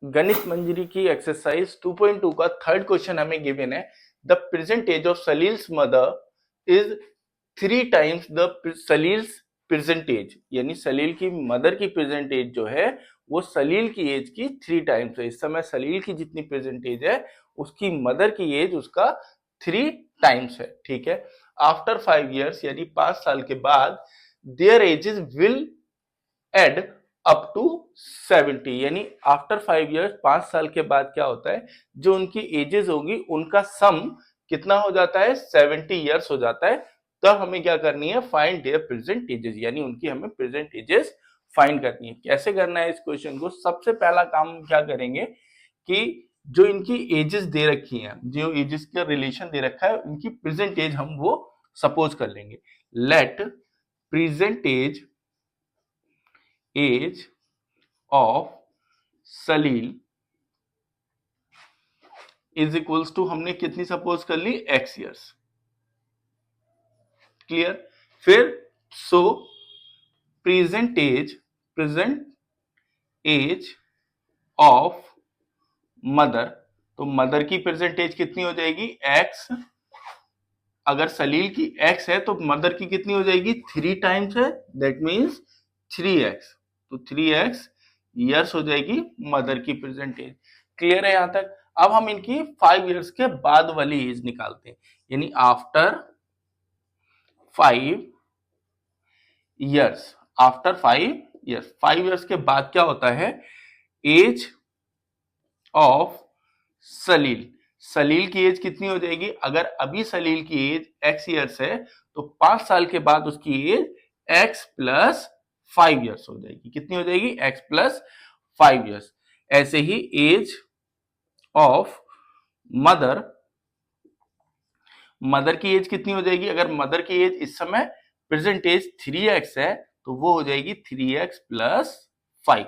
गणित मंजरी की एक्सरसाइज 2.2 का थर्ड क्वेश्चन हमें गिवन है। The present age of Salil's mother is 3 times the Salil's present age, यानी सलील की मदर की प्रेजेंट एज जो है वो सलील की एज की 3 टाइम्स है। इस समय सलील की जितनी प्रेजेंट एज है उसकी मदर की एज उसका 3 टाइम्स है। ठीक है। आफ्टर 5 years यानी 5 साल के बाद their ages will add up to 70, यानी आफ्टर 5 years 5 साल के बाद क्या होता है, जो उनकी एजेस होगी उनका सम कितना हो जाता है, 70 years हो जाता है। तब हमें क्या करनी है, फाइंड देयर प्रेजेंट एजेस, यानी उनकी हमें प्रेजेंट एजेस फाइंड करनी है। कैसे करना है इस क्वेश्चन को, सबसे पहला काम हम क्या करेंगे कि जो इनकी एजेस दे रखी हैं, जो एजेस का रिलेशन दे रखा है, उनकी प्रेजेंट एज हम वो सपोज कर लेंगे। Let present age of Salil is equals to, हमने कितनी सपोज कर ली, x years। क्लियर। फिर so present age of mother, तो मदर की प्रेजेंट एज कितनी हो जाएगी, x। अगर सलील की x है तो मदर की कितनी हो जाएगी, 3 टाइम्स है, दैट मीन्स 3x। तो 3x ईयर्स हो जाएगी मदर की प्रेजेंट एज। क्लियर है यहां तक। अब हम इनकी 5 years के बाद वाली एज निकालते हैं, यानी आफ्टर 5 years। आफ्टर 5 years के बाद क्या होता है, एज ऑफ सलील, सलील की एज कितनी हो जाएगी, अगर अभी सलील की एज x ईयर्स है तो 5 साल के बाद उसकी एज x प्लस 5 ईयर्स हो जाएगी। कितनी हो जाएगी, x प्लस 5 ईयर्स। ऐसे ही एज ऑफ मदर, मदर की एज कितनी हो जाएगी, अगर मदर की एज इस समय प्रेजेंट एज 3x है तो वो हो जाएगी 3x प्लस 5।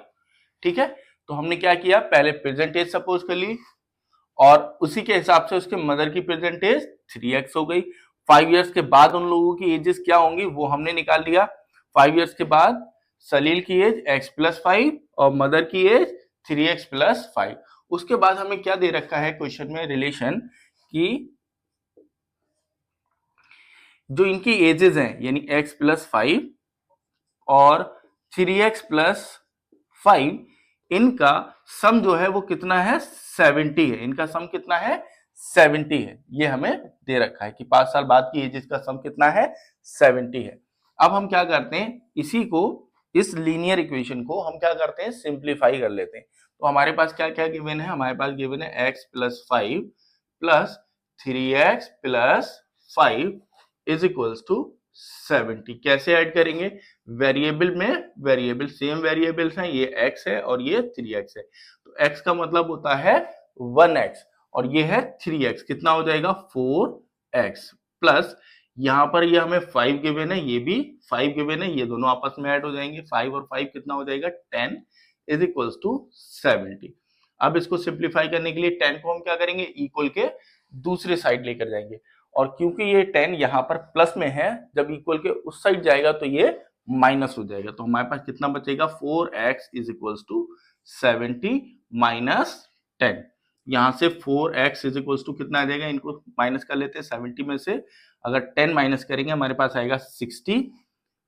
ठीक है। तो हमने क्या किया, पहले प्रेजेंट एज सपोज कर ली और उसी के हिसाब से उसके मदर की प्रेजेंट एज 3x हो गई। 5 years के बाद उन लोगों की एजेस क्या होंगी वो हमने निकाल लिया। 5 years के बाद सलील की एज x प्लस 5 और मदर की एज 3x प्लस 5। उसके बाद हमें क्या दे रखा है क्वेश्चन में, रिलेशन की जो इनकी एजेस हैं, यानी x प्लस 5 और 3x प्लस 5, इनका सम जो है वो कितना है, 70 है। इनका सम कितना है, 70 है। ये हमें दे रखा है कि 5 साल बाद की एजेस का सम कितना है, 70 है। अब हम क्या करते हैं, इसी को, इस लीनियर इक्वेशन को हम क्या करते हैं, सिंप्लीफाई कर लेते हैं। तो हमारे पास क्या क्या गिवन है, हमारे पास गिवन है x plus 5 plus 3x plus 5 is equals to 70। कैसे ऐड करेंगे, वेरिएबल में वेरिएबल, सेम वेरिएबल्स हैं, ये x है और ये 3x है। तो x का मतलब होता है 1x और ये है 3x, कितना हो जाएगा 4x प्लस यहां पर ये हमें 5 गिवन है, ये भी 5 गिवन है, ये दोनों आपस में ऐड हो जाएंगे। 5 और 5 कितना हो जाएगा, 10 इज इक्वल्स टू 70। अब इसको सिंप्लीफाई करने के लिए 10 को हम क्या करेंगे, इक्वल के दूसरे साइड लेकर जाएंगे और क्योंकि ये 10 यहाँ पर प्लस में है, जब इक्वल के उस साइड जाएगा तो ये माइनस हो जाएगा। तो हमारे पास कितना बचेगा, 4x is equals to 70 minus 10। यहां से 4x इज इक्वल्स टू कितना आ जाएगा, इनको माइनस कर लेते हैं 70 में से, अगर 10 माइनस करेंगे हमारे पास आएगा 60।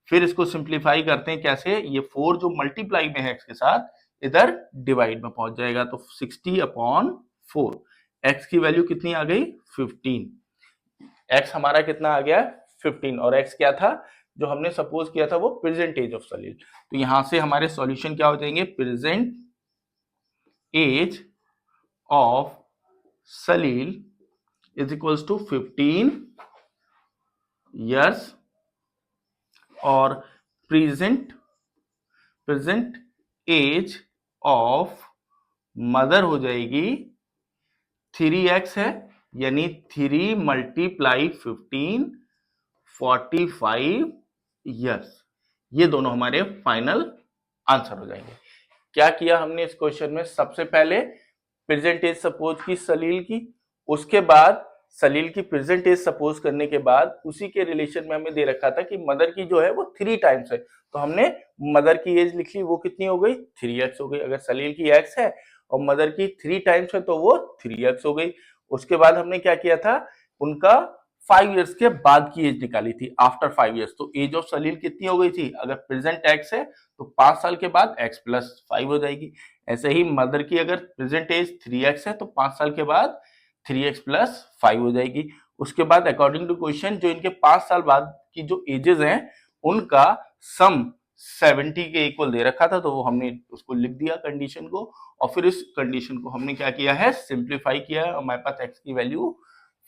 फिर इसको सिंप्लीफाई करते हैं कैसे, ये 4 जो मल्टीप्लाई में है x के साथ इधर डिवाइड में पहुंच जाएगा, तो 60 अपॉन 4, x की वैल्यू कितनी आ गई, 15। x हमारा कितना आ गया, 15, और x क्या था, जो हमने सपोज किया था वो प्रेजेंट एज ऑफ सलील। तो यहां से हमारे सॉल्यूशन क्या हो जाएंगे, present age of Salil is equals to 15 years और प्रेजेंट एज ऑफ मदर हो जाएगी 3x है, यानी 3 मल्टीप्लाई 15, 45 years। ये दोनों हमारे फाइनल आंसर हो जाएंगे। क्या किया हमने इस क्वेश्चन में, सबसे पहले प्रेजेंट एज सपोज की सलील की, उसके बाद सलील की प्रेजेंट एज सपोज करने के बाद उसी के रिलेशन में हमें दे रखा था कि मदर की जो है वो 3 टाइम्स है, तो हमने मदर की एज लिख ली, वो कितनी हो गई, 3x हो गई। अगर सलील की x है और मदर की 3 टाइम्स है तो वो 3x हो गई। उसके बाद हमने क्या किया था, उनका 5 इयर्स के बाद की एज निकाली थी, आफ्टर 5 इयर्स। तो एज ऑफ सलील कितनी हो गई थी, अगर प्रेजेंट x है तो 5 साल के बाद x प्लस 5 हो जाएगी। ऐसे ही मदर की अगर प्रेजेंट एज 3x है तो 5 साल के बाद 3x प्लस 5 हो जाएगी। उसके बाद अकॉर्डिंग टू क्वेश्चन जो इनके 5 साल बाद की जो एजेस हैं उनका सम 70 के इक्वल दे रखा था, तो वो हमने उसको लिख दिया कंडीशन को, और फिर इस कंडीशन को हमने क्या किया है, सिंप्लीफाई किया है। हमारे पास x की वैल्यू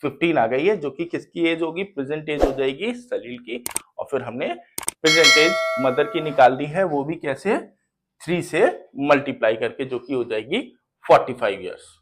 15 आ गई है, जो कि किसकी एज होगी, प्रेजेंट एज हो जाएगी सलील की। और फिर हमने प्रेजेंट एज मदर की निकाल दी है, वो भी कैसे, 3 से मल्टीप्लाई करके, जो कि हो जाएगी 45 इयर्स।